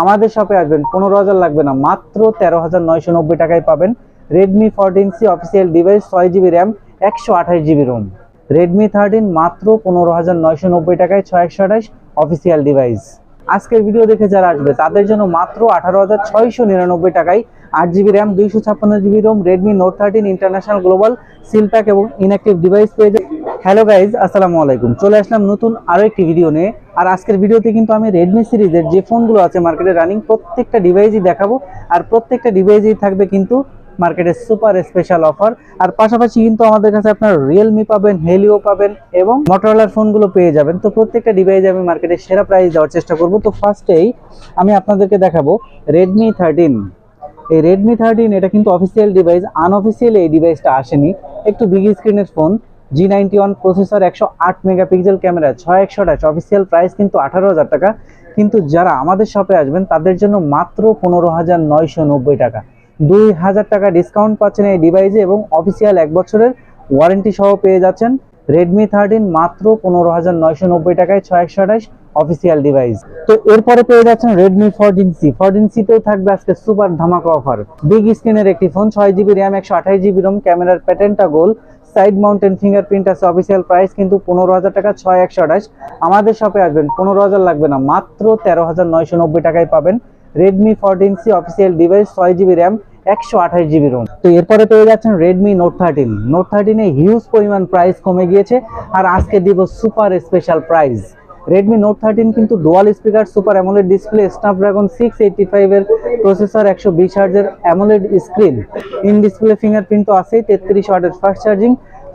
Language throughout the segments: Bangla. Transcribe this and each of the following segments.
আমাদের শপে আসবেন, 15,000 লাগবে না, মাত্র 13,990 টাকায় পাবেন Redmi 14C official device, 6GB RAM, 128GB ROM. Redmi 13 মাত্র 15,990 টাকায় 6128 অফিসিয়াল ডিভাইস। আজকের ভিডিও দেখে যারা আসবে তাদের জন্য মাত্র 18,699 টাকায় 8GB RAM, 256GB ROM, Redmi note 13 international global seal pack এবং ইনঅ্যাক্টিভ ডিভাইস পেয়ে যাবেন। হ্যালো গাইজ, আসসালামু আলাইকুম। চলে আসলাম নতুন আরো একটি ভিডিও নিয়ে। আর আজকের ভিডিওতে কিন্তু আমি রেডমি সিরিজের যে ফোনগুলো আছে মার্কেটে রানিং প্রত্যেকটা ডিভাইসই দেখাবো। আর প্রত্যেকটা ডিভাইসই থাকবে কিন্তু মার্কেটের সুপার স্পেশাল অফার। আর পাশাপাশি কিন্তু আমাদের কাছে আপনার রিয়েলমি পাবেন, হেলিও পাবেন এবং মোটরোলার ফোনগুলো পেয়ে যাবেন। তো প্রত্যেকটা ডিভাইসে আমি মার্কেটের সেরা প্রাইস দেওয়ার চেষ্টা করব। তো ফার্স্টেই আমি আপনাদেরকে দেখাবো রেডমি 13। এই রেডমি 13 এটা কিন্তু অফিসিয়াল ডিভাইস, আনঅফিসিয়াল এই ডিভাইসটা আসেনি। একটু বিগ স্ক্রিনের phone, G91 processor, 108 megapixel camera, 6128, official price কিন্তু 18,000 টাকা। কিন্তু যারা আমাদের শপে আসবেন তাদের জন্য মাত্র 15,990 টাকা, 2,000 টাকা ডিসকাউন্ট পাচ্ছেন এই ডিভাইসে এবং অফিসিয়াল 1 বছরের ওয়ারেন্টি সহ পেয়ে যাচ্ছেন রেডমি 13 মাত্র 15,990 টাকায় 6128 অফিসিয়াল ডিভাইস। তো এরপরে পেয়ে যাচ্ছেন রেডমি 14C। 14C তেও থাকবে আজকে সুপার ধামাকা অফার। বিগ স্ক্রিনের একটি phone, 6GB RAM, 128GB Rome, ক্যামেরার প্যাটার্নটা গোল, সাইড মাউন্টেন ফিঙ্গারপ্রিন্ট আছে, অফিসিয়াল প্রাইস কিন্তু 15,000 টাকা 6128। আমাদের শপে আসবেন, 15,000 লাগবে না, মাত্র 13,990 টাকায় পাবেন Redmi 14C official device, 6GB RAM, 128GB ROM. তো এরপরে পেয়ে যাচ্ছেন রেডমি নোট 13। নোট 13 এ হিউজ পরিমাণ প্রাইস কমে গিয়েছে আর আজকে দিব super special price. Redmi note 13 কিন্তু dual speaker, super AMOLED display, Snapdragon 685 এর প্রসেসর, 120 হার্জের AMOLED screen, in display fingerprint তো আছেই, 33 ওয়াটের ফাস্ট চার্জিং।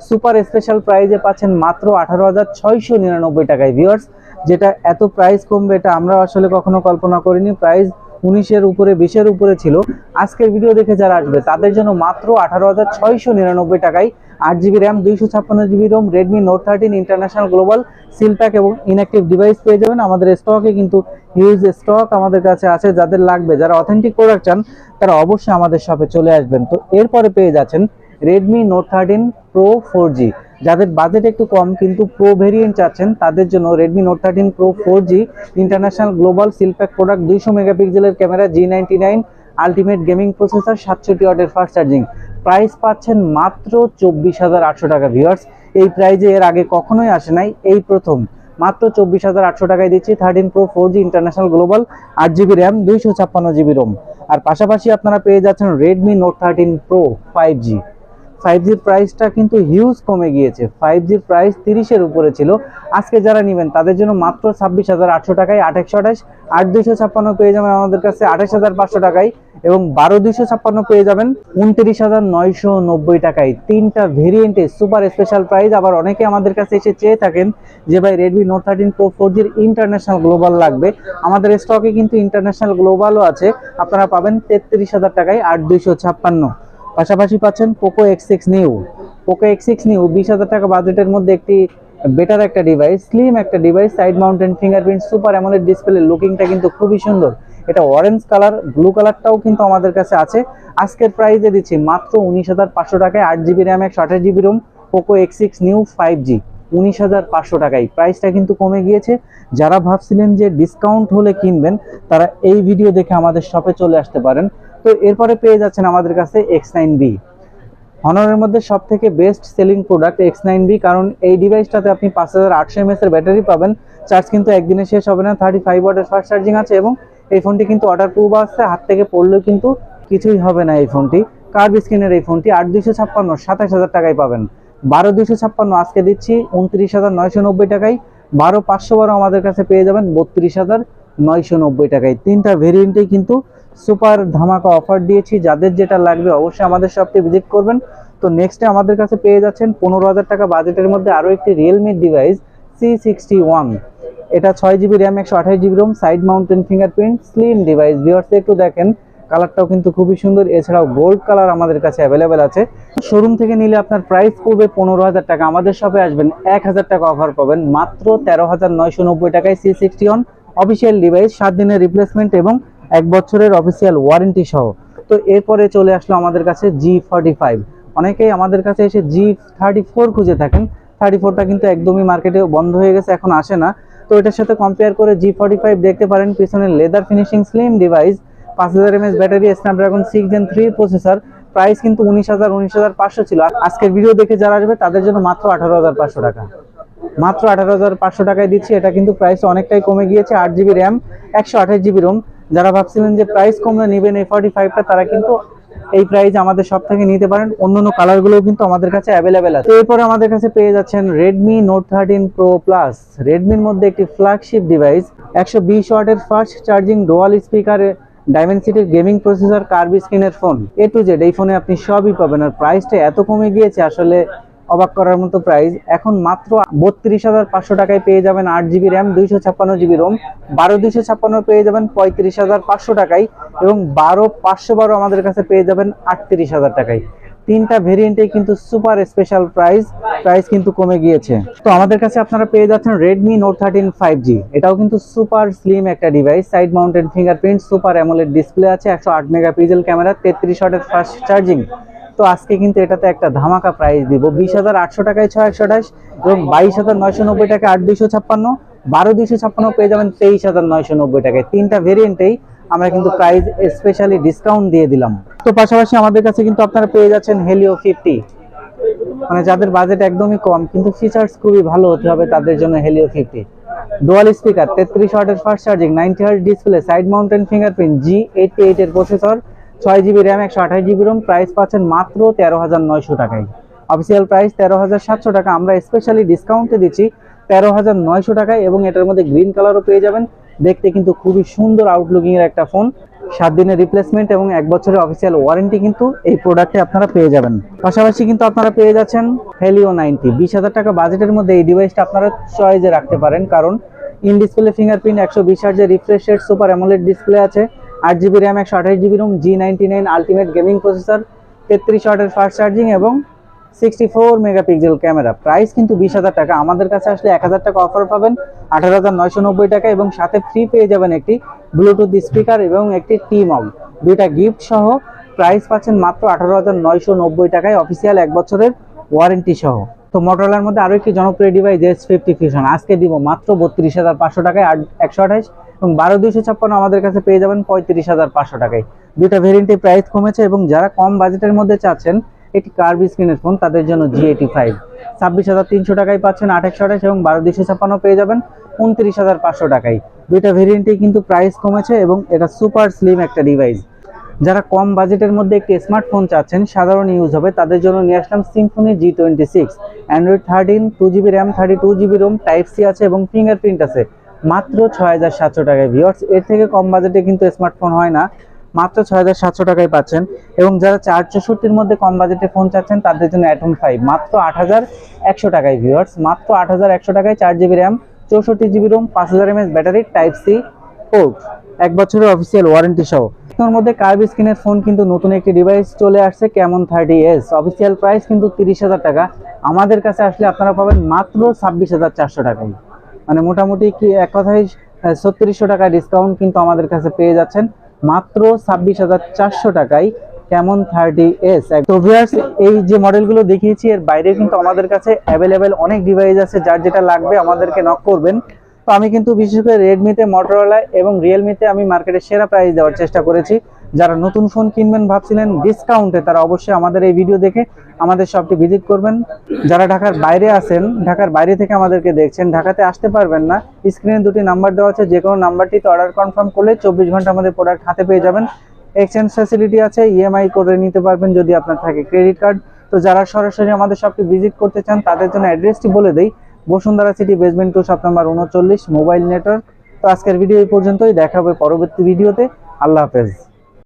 সুপার স্পেশাল প্রাইসে পাচ্ছেন মাত্র 18,699 টাকায়। ভিউয়ার্স, যেটা এত প্রাইস কমবে এটা আমরা আসলে কখনো কল্পনা করিনি। প্রাইস 19-এর উপরে, 20-এর উপরে ছিল। আজকের ভিডিও দেখে যারা আসবে তাদের জন্য মাত্র 18,699 টাকায় 8GB RAM, 256GB ROM, Redmi note 13 international global seal pack এবং ইনঅ্যাক্টিভ ডিভাইস পেয়ে যাবেন। আমাদের স্টকে কিন্তু হিউজ স্টক আমাদের কাছে আছে। যাদের লাগবে, যারা অথেন্টিক প্রোডাক্ট চান, তারা অবশ্যই আমাদের শপে চলে আসবেন। তো এরপরে পেয়ে যাচ্ছেন রেডমি নোট 13 প্রো 4G। যাদের বাজেট একটু কম কিন্তু প্রো ভেরিয়েন্ট চাচ্ছেন তাদের জন্য Redmi note 13 pro 4G international global seal pack product, 200 মেগাপিক্সেলের camera, G99 ultimate gaming processor, 67 ওয়াটের ফাস্ট চার্জিং। প্রাইস পাচ্ছেন মাত্র 24,800 টাকা। ভিউয়ার্স, এই প্রাইজে এর আগে কখনোই আসে নাই, এই প্রথম মাত্র 24,800 টাকায় দিচ্ছি 13 pro 4G international global, 8GB RAM, 256GB ROM. আর পাশাপাশি আপনারা পেয়ে যাচ্ছেন রেডমি নোট 13 প্রো 5G। 5Gর প্রাইসটা কিন্তু হিউজ কমে গিয়েছে। 5Gর প্রাইস 30-এর উপরে ছিল। আজকে যারা নেবেন তাদের জন্য মাত্র 26,800 টাকায় 8/128, 8/256 পেয়ে যাবেন আমাদের কাছে 28,500 টাকায় এবং 12/256 পেয়ে যাবেন 29,990 টাকায়। তিনটা ভেরিয়েন্টে সুপার স্পেশাল প্রাইস। আবার অনেকে আমাদের কাছে এসে চেয়ে থাকেন যে ভাই রেডমি নোট 13 প্রো 4Gর ইন্টারন্যাশনাল গ্লোবাল লাগবে। আমাদের স্টকে কিন্তু ইন্টারন্যাশনাল গ্লোবালও আছে, আপনারা পাবেন 33,000 টাকায় 8/256। পাশাপাশি পাচ্ছেন Poco X6 new. Poco X6 new 20,000 টাকা বাজেটের মধ্যে একটি বেটার একটা ডিভাইস, স্লিম একটা device, side mountain fingerprint, super AMOLED display, লুকিংটা কিন্তু খুবই সুন্দর। এটা অরেঞ্জ কালার, ব্লু কালারটাও কিন্তু আমাদের কাছে আছে। আজকের প্রাইসে দিচ্ছি মাত্র 19,500 টাকায় 8GB RAM, 128GB Rome, Poco X6 new 5G, 19,500 টাকায়। প্রাইসটা কিন্তু কমে গিয়েছে। যারা ভাবছিলেন যে ডিসকাউন্ট হলে কিনবেন, তারা এই ভিডিও দেখে আমাদের শপে চলে আসতে পারেন। তো এরপরে পেয়ে যাচ্ছেন আমাদের কাছে X9B, হনরের মধ্যে সব থেকে বেস্ট সেলিং প্রোডাক্ট X9B। কারণ এই ডিভাইসটাতে আপনি 5800 mAh এর ব্যাটারি পাবেন, চার্জ কিন্তু একদিনে শেষ হবে না, 35 ওয়াটের ফাস্ট চার্জিং আছে এবং এই ফোনটি কিন্তু ওয়াটার প্রুফ আছে, হাত থেকে পড়লেও কিন্তু কিছুই হবে না এই ফোনটি। কার্ভ স্ক্রিনের এই ফোনটি 8/256 27,000 টাকায় পাবেন। 12/256 আজকে দিচ্ছি 29,990 টাকায়। 12/512 আমাদের কাছে পেয়ে যাবেন 32,990 টাকায়। তিনটা ভেরিয়েন্টেই কিন্তু সুপার ধামাকা অফার দিয়েছি। যাদের যেটা লাগবে অবশ্যই আমাদের শপটি ভিজিট করবেন। তো নেক্সটে আমাদের কাছে পেয়ে যাচ্ছেন 15,000 টাকা বাজেটের মধ্যে আরো একটি রিয়েলমি ডিভাইস, C61। এটা 6GB RAM, 128GB ROM, side mountain fingerprint, slim device. Viewers, একটু দেখেন, কালারটাও কিন্তু খুবই সুন্দর। এছাড়াও গোল্ড কালার আমাদের কাছে অ্যাভেলেবেল আছে। শোরুম থেকে নিলে আপনার প্রাইস পড়বে 15,000 টাকা। আমাদের শপে আসবেন 1,000 টাকা অফার পাবেন মাত্র 13,990 টাকায়। C61 অফিসিয়াল ডিভাইস, 7 দিনের রিপ্লেসমেন্ট এবং 1 বছরের অফিসিয়াল ওয়ারেন্টি সহ। তো এরপরে চলে আসলো আমাদের কাছে G45। অনেকেই আমাদের কাছে এসে G34 খুঁজে থাকেন। 34টা কিন্তু একদমই মার্কেটে বন্ধ হয়ে গেছে, এখন আসে না। তো এটার সাথে কম্পেয়ার করে G45 দেখতে পারেন, পিছনে leather finishing slim device, 5000 mAh battery, Snapdragon 6 Gen 3 processor. Price কিন্তু 19,500 ছিল। আজকের ভিডিও দেখে যারা আসবে তাদের জন্য মাত্র 18,500 টাকা, মাত্র 18,500 টাকায় দিচ্ছি। এটা কিন্তু প্রাইস অনেকটাই কমে গিয়েছে। 8GB RAM, 128GB Rome. যারা ভাবছিলেন যে প্রাইস কমলে নেবেন এই 45টা, তারা কিন্তু এই প্রাইস আমাদের সব থেকে নিতে পারেন। অন্যান্য কালারগুলো কিন্তু আমাদের কাছে অ্যাভেলেবেল আছে। এরপরে আমাদের কাছে পেয়ে যাচ্ছেন Redmi Note 13 Pro Plus। রেডমির মধ্যে একটি ফ্ল্যাগশিপ ডিভাইস, 120 ওয়াটের ফাস্ট চার্জিং, ডুয়াল স্পিকার, ডাইমেনসিটির গেমিং প্রসেসর, কার্ভ স্ক্রিনের ফোন। এ টু জেড এই ফোনে আপনি সবই পাবেন। আর প্রাইসটা এত কমে গিয়েছে, আসলে অবাক করার মতো প্রাইস। এখন মাত্র 32,500 টাকায় পেয়ে যাবেন 8GB র্যাম, 256GB রোম। 12/256 পেয়ে যাবেন 35,500 টাকায়, এবং 12/512 আমাদের কাছে পেয়ে যাবেন 38,000 টাকায়। তিনটা ভেরিয়েন্টে কিন্তু সুপার স্পেশাল প্রাইস কিন্তু কমে গিয়েছে। তো আমাদের কাছে আপনারা পেয়ে যাচ্ছেন Redmi Note 13 5G। এটাও কিন্তু সুপার স্লিম একটা device, side mounted fingerprint, super AMOLED display আছে, 108 মেগাপিক্সেল ক্যামেরা, 33 ওয়াটের ফাস্ট চার্জিং। তো আজকে কিন্তু এটাতে একটা ধামাকা প্রাইস দিব, 20,800 টাকায় 628, এবং 22,990 টাকায় 8/256, 12/256 পেয়ে যাবেন 23,990 টাকায়। তিনটা ভেরিয়েন্টেই আমরা কিন্তু প্রাইস স্পেশালি ডিসকাউন্ট দিয়ে দিলাম। তো পাশাপাশি আমাদের কাছে কিন্তু আপনারা পেয়ে যাচ্ছেন Helio 50। মানে যাদের বাজেট একদমই কম কিন্তু ফিচার্স খুবই ভালো হতে হবে, তাদের জন্য Helio 50। ডুয়াল স্পিকার, 33 ওয়াটের fast charging, 90 hertz display, side mountain fingerprint, G88 এর processor, 6GB RAM, 128GB Rome. Price পাচ্ছেন মাত্র 13,900 টাকায়। অফিসিয়াল প্রাইস 13,700 টাকা, আমরা স্পেশালি ডিসকাউন্টে দিচ্ছি 13,900 টাকায়। এবং এটার মধ্যে গ্রিন কালারও পেয়ে যাবেন। দেখতে কিন্তু খুবই সুন্দর আউটলুকিং এর একটা ফোন। 7 দিনের রিপ্লেসমেন্ট এবং 1 বছরের অফিসিয়াল ওয়ারেন্টি কিন্তু এই প্রোডাক্টে আপনারা পেয়ে যাবেন। পাশাপাশি কিন্তু আপনারা পেয়ে যাচ্ছেন Helio 90। 20,000 টাকা বাজেটের মধ্যে এই ডিভাইসটা আপনারা চয়েসে রাখতে পারেন, কারণ ইন ডিসপ্লে ফিঙ্গারপ্রিন্ট, 120 হার্জের refresh rate, super AMOLED display আছে, 8GB RAM, 128GB ROM, G99 ultimate gaming processor, 33 ওয়াটের ফাস্ট চার্জিং এবং 64 মেগাপিক্সেল ক্যামেরা। প্রাইস কিন্তু 20,000 টাকা। আমাদের কাছে আসলে 1,000 টাকা অফার পাবেন 18,990 টাকা, এবং সাথে ফ্রি পেয়ে যাবেন একটি ব্লুটুথ স্পিকার এবং একটি টি মগ, দুইটা গিফট সহ। প্রাইস পাচ্ছেন মাত্র 18,990 টাকায়, অফিসিয়াল 1 বছরের ওয়ারেন্টি সহ। তো মোটরোলার মধ্যে আরো একটি জনপ্রিয় ডিভাইস S50 ফিউশন, আজকে দিব মাত্র 32,500 টাকায়, 128, এবং 12/256 আমাদের কাছে পেয়ে যাবেন 35,500 টাকায়। দুইটা ভেরিয়েন্টে প্রাইস কমেছে, এবং যারা কম বাজেটের মধ্যে চাচ্ছেন একটি কার্ভ স্ক্রিনের ফোন, তাদের জন্য G85 26,300 টাকায় পাচ্ছেন 828, এবং 12/256 পেয়ে যাবেন 29,500 টাকায়। দুইটা ভেরিয়েন্টেই কিন্তু প্রাইস কমেছে, এবং এটা সুপার স্লিম একটা ডিভাইস। যারা কম বাজেটের মধ্যে একটি স্মার্টফোন চাচ্ছেন, সাধারণ ইউজ হবে, তাদের জন্য নিয়ে আসলাম Symphony G26, Android 13, 2GB RAM, 32GB ROM, type C আছে এবং ফিঙ্গারপ্রিন্ট আছে, মাত্র 6,700 টাকায়। ভিউয়ার্স, এর থেকে কম বাজেটে কিন্তু স্মার্টফোন হয় না, মাত্র 6,700 টাকায় পাচ্ছেন। এবং যারা 464-র মধ্যে কম বাজেটে ফোন চাচ্ছেন, তাদের জন্য Atom 5 মাত্র 8,100 টাকায়। ভিউয়ার্স, মাত্র 8,100 টাকায়, 4GB RAM, 64GB ROM, 5000 mAh battery, type C port, 1 বছরের অফিসিয়াল ওয়ারেন্টি সহ। এর মধ্যে কার্ভ স্ক্রিনের ফোন কিন্তু নতুন একটি ডিভাইস চলে আসছে, Camon 30s। অফিসিয়াল প্রাইস কিন্তু 30,000 টাকা। আমাদের কাছে আসলে আপনারা পাবেন মাত্র 26,400 টাকায়। মানে মোটামুটি কি এক কথায় 3600 টাকা ডিসকাউন্ট কিন্তু আমাদের কাছে পেয়ে যাচ্ছেন মাত্র 26,400 টাকায় Camon 30s। তো ভিউয়ার্স, এই যে মডেলগুলো দেখিয়েছি এর বাইরে কিন্তু আমাদের কাছে অ্যাভেলেবেল অনেক ডিভাইস আছে, যার যেটা লাগবে আমাদেরকে নক করবেন। তো আমি কিন্তু বিশেষ করে রেডমিতে, মোটরোলা এবং রিয়েলমিতে আমি মার্কেটের সেরা প্রাইস দেওয়ার চেষ্টা করেছি। যারা নতুন ফোন কিনবেন ভাবছিলেন ডিসকাউন্টে, তারা অবশ্যই আমাদের এই ভিডিও দেখে আমাদের শপটি ভিজিট করবেন। যারা ঢাকার বাইরে আছেন, ঢাকার বাইরে থেকে আমাদেরকে দেখছেন, ঢাকাতে আসতে পারবেন না, স্ক্রিনে দুটি নাম্বার দেওয়া আছে, যে কোনো নাম্বারটিতে অর্ডার কনফার্ম করলে 24 ঘন্টার মধ্যে প্রোডাক্ট হাতে পেয়ে যাবেন। এক্সচেঞ্জ ফ্যাসিলিটি আছে, ইএমআই করে নিতে পারবেন যদি আপনার থাকে ক্রেডিট কার্ড। তো যারা সরাসরি আমাদের শপটি ভিজিট করতে চান, তাদের জন্য অ্যাড্রেসটি বলে দেই, Bashundhara city, basement 2, shop number 39, mobile network. তো আজকের ভিডিও এই পর্যন্তই, দেখা হবে পরবর্তী ভিডিওতে। আল্লাহ হাফেজ।